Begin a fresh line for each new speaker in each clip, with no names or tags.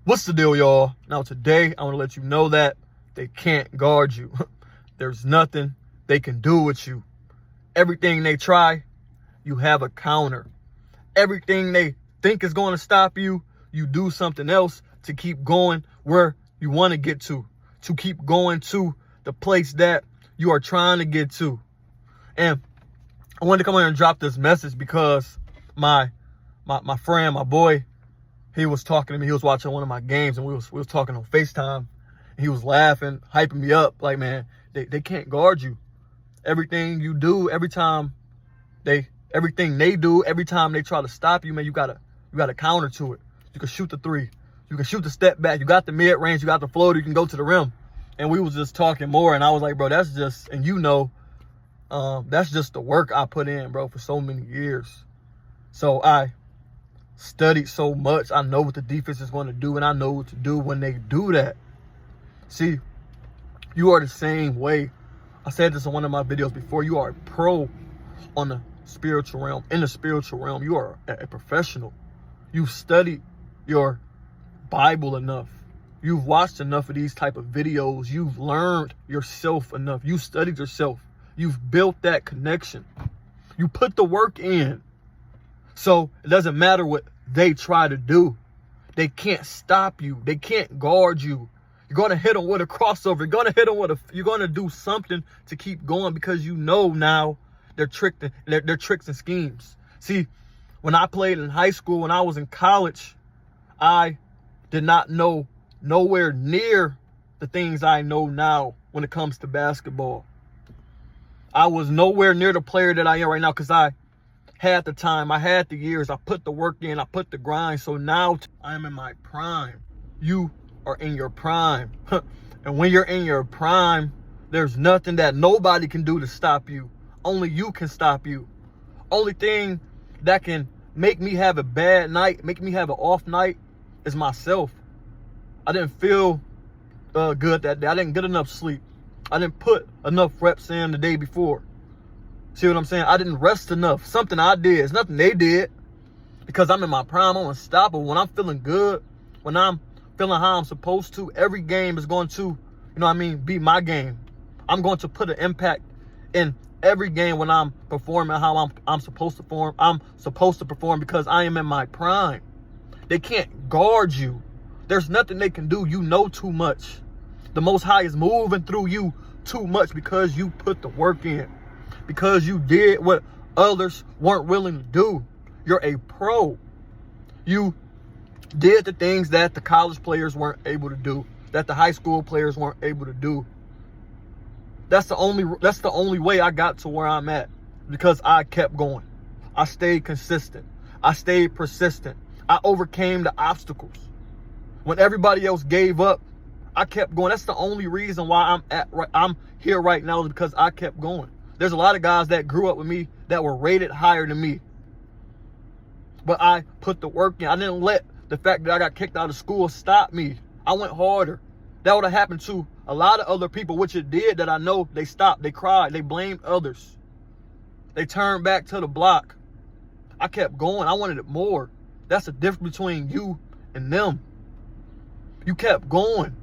What's the deal, y'all? Now today, I want to let you know that they can't guard you. There's nothing they can do with you. Everything they try, you have a counter. Everything they think is going to stop you, you do something else to keep going where you want to get to keep going to the place that you are trying to get to. And I wanted to come here and drop this message because my friend, my boy, he was talking to me. He was watching one of my games, and we was talking on FaceTime. And he was laughing, hyping me up, like, man, they can't guard you. Everything you do, everything they do, every time they try to stop you, man, you gotta counter to it. You can shoot the three, you can shoot the step back, you got the mid range, you got the floater, you can go to the rim. And we was just talking more, and I was like, bro, that's just, and that's just the work I put in, bro, for so many years. So I studied so much. I know what the defense is going to do, and I know what to do when they do that. See, you are the same way. I said this in one of my videos before. You are a pro on the spiritual realm. In the spiritual realm, you are a professional. You've studied your Bible enough. You've watched enough of these type of videos. You've learned yourself enough. You studied yourself. You've built that connection. You put the work in. So it doesn't matter what they try to do. They can't stop you. They can't guard you. You're going to hit them with a crossover. You're going to hit them you're going to do something to keep going because you know now they're tricks and schemes. See, when I played in high school, when I was in college, I did not know nowhere near the things I know now when it comes to basketball. I was nowhere near the player that I am right now because I had the time, I had the years, I put the work in, I put the grind. So now I'm in my prime. You are in your prime. And when you're in your prime, there's nothing that nobody can do to stop you. Only you can stop you. Only thing that can make me have a bad night, make me have an off night, is myself. I didn't feel good that day. I didn't get enough sleep. I didn't put enough reps in the day before. See what I'm saying? I didn't rest enough. Something I did. It's nothing they did. Because I'm in my prime. I'm unstoppable. When I'm feeling good, when I'm feeling how I'm supposed to, every game is going to, be my game. I'm going to put an impact in every game when I'm performing how I'm supposed to perform. I'm supposed to perform because I am in my prime. They can't guard you. There's nothing they can do. You know too much. The Most High is moving through you too much because you put the work in. Because you did what others weren't willing to do. You're a pro. You did the things that the college players weren't able to do, that the high school players weren't able to do. That's the only way I got to where I'm at, because I kept going. I stayed consistent. I stayed persistent. I overcame the obstacles. When everybody else gave up, I kept going. That's the only reason why I'm here right now, is because I kept going. There's a lot of guys that grew up with me that were rated higher than me. But I put the work in. I didn't let the fact that I got kicked out of school stop me. I went harder. That would have happened to a lot of other people, which it did, that I know they stopped. They cried. They blamed others. They turned back to the block. I kept going. I wanted it more. That's the difference between you and them. You kept going.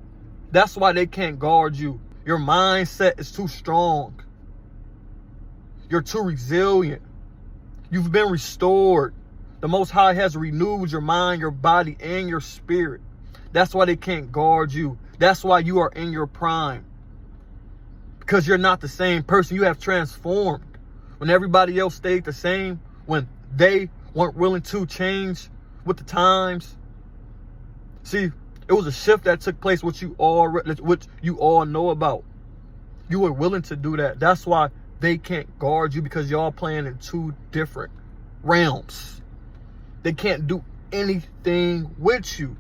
That's why they can't guard you. Your mindset is too strong. You're too resilient. You've been restored. The Most High has renewed your mind, your body, and your spirit. That's why they can't guard you. That's why you are in your prime. Because you're not the same person. You have transformed. When everybody else stayed the same, when they weren't willing to change with the times. See, it was a shift that took place, which you all know about. You were willing to do that. That's why they can't guard you, because y'all playing in two different realms. They can't do anything with you.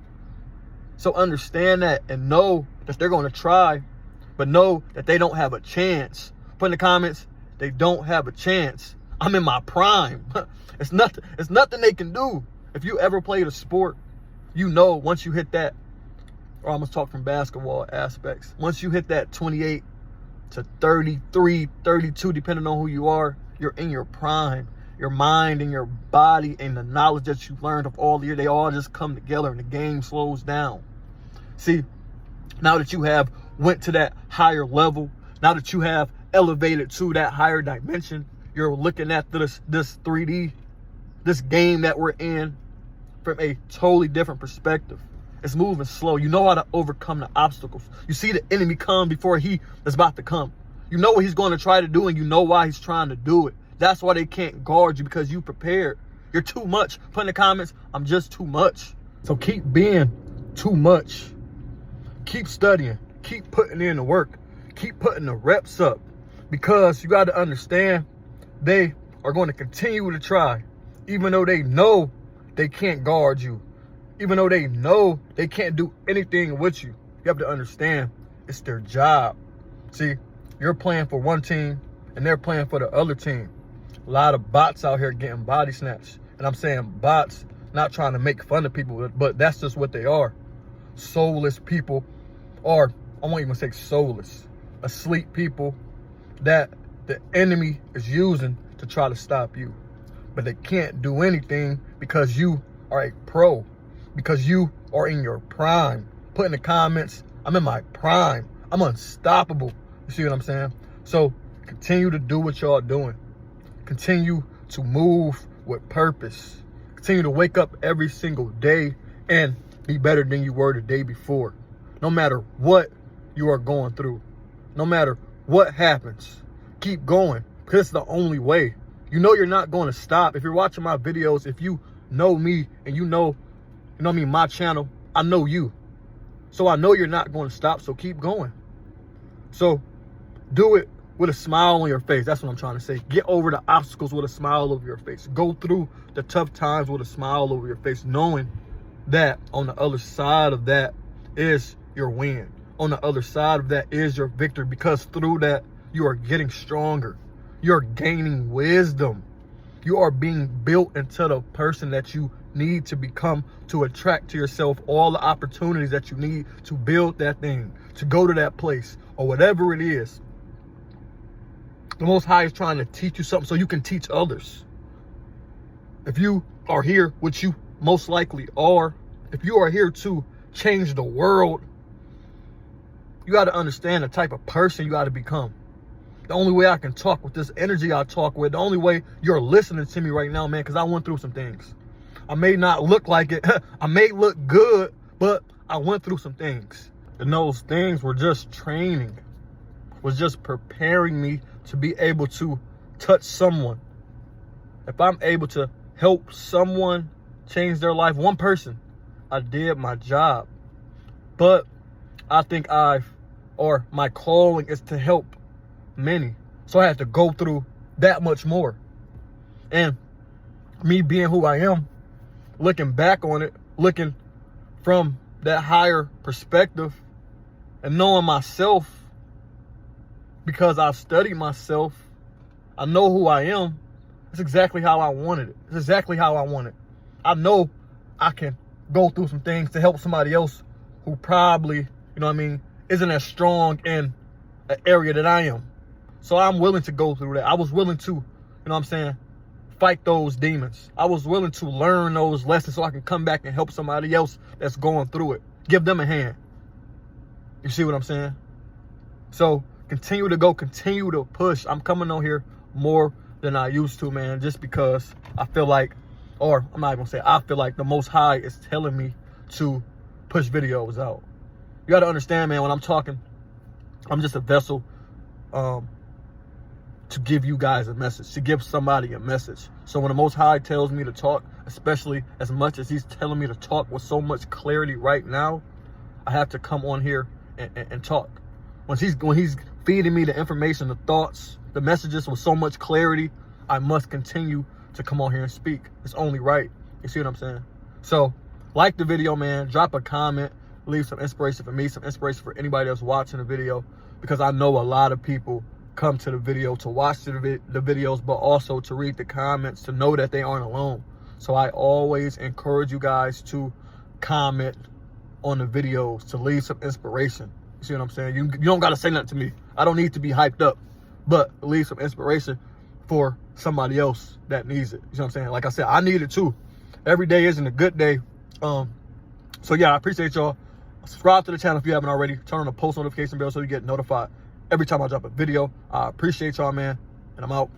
So understand that and know that they're going to try, but know that they don't have a chance. Put in the comments, they don't have a chance. I'm in my prime. It's nothing they can do. If you ever played a sport, you know once you hit that, or I'm going to talk from basketball aspects, once you hit that 28 to 33, 32, depending on who you are, you're in your prime. Your mind and your body and the knowledge that you've learned of all year, they all just come together and the game slows down. See, now that you have went to that higher level, now that you have elevated to that higher dimension, you're looking at this 3D, this game that we're in from a totally different perspective. It's moving slow. You know how to overcome the obstacles. You see the enemy come before he is about to come. You know what he's going to try to do, and you know why he's trying to do it. That's why they can't guard you, because you prepared. You're too much. Put in the comments, I'm just too much. So keep being too much. Keep studying. Keep putting in the work. Keep putting the reps up, because you got to understand they are going to continue to try, even though they know they can't guard you, even though they know they can't do anything with you. You have to understand it's their job. See, you're playing for one team and they're playing for the other team. A lot of bots out here getting body snatched. And I'm saying bots, not trying to make fun of people, but that's just what they are. Soulless people, or I won't even say soulless, asleep people that the enemy is using to try to stop you. But they can't do anything because you are a pro, because you are in your prime. Put in the comments, I'm in my prime. I'm unstoppable. You see what I'm saying? So continue to do what y'all doing. Continue to move with purpose. Continue to wake up every single day and be better than you were the day before. No matter what you are going through, no matter what happens, keep going, because it's the only way. You know you're not going to stop. If you're watching my videos, if you know me and you know me, my channel, I know you. So I know you're not going to stop, so keep going. So do it with a smile on your face. That's what I'm trying to say. Get over the obstacles with a smile over your face. Go through the tough times with a smile over your face, knowing that on the other side of that is your win. On the other side of that is your victory, because through that, you are getting stronger. You're gaining wisdom. You are being built into the person that you need to become, to attract to yourself all the opportunities that you need to build that thing, to go to that place, or whatever it is. The Most High is trying to teach you something so you can teach others. If you are here, which you most likely are, if you are here to change the world, you got to understand the type of person you got to become. The only way I can talk with this energy I talk with, the only way you're listening to me right now, man, because I went through some things. I may not look like it. I may look good, but I went through some things. And those things were just training, was just preparing me to be able to touch someone. If I'm able to help someone change their life, one person, I did my job. But I think my calling is to help many. So I have to go through that much more. And me being who I am, looking back on it, looking from that higher perspective and knowing myself, because I've studied myself, I know who I am. It's exactly how I wanted it. It's exactly how I want it. I know I can go through some things to help somebody else who probably, isn't as strong in an area that I am. So I'm willing to go through that. I was willing to, fight those demons. I was willing to learn those lessons so I can come back and help somebody else that's going through it. Give them a hand. You see what I'm saying? So continue to go, continue to push. I'm coming on here more than I used to, man, just because I feel like, or I'm not gonna say I feel like, the Most High is telling me to push videos out. You gotta understand, man, when I'm talking, I'm just a vessel to give you guys a message, to give somebody a message. So when the Most High tells me to talk, especially as much as he's telling me to talk with so much clarity right now, I have to come on here and talk. When he's feeding me the information, the thoughts, the messages with so much clarity, I must continue to come on here and speak. It's only right. You see what I'm saying? So like the video, man, drop a comment, leave some inspiration for me, some inspiration for anybody else watching the video, because I know a lot of people come to the video to watch the videos, but also to read the comments, to know that they aren't alone. So I always encourage you guys to comment on the videos, to leave some inspiration. You see what I'm saying? You don't got to say nothing to me. I don't need to be hyped up, but leave some inspiration for somebody else that needs it. You see what I'm saying? Like I said, I need it too. Every day isn't a good day. So yeah, I appreciate y'all. Subscribe to the channel if you haven't already. Turn on the post notification bell so you get notified every time I drop a video. I appreciate y'all, man, and I'm out.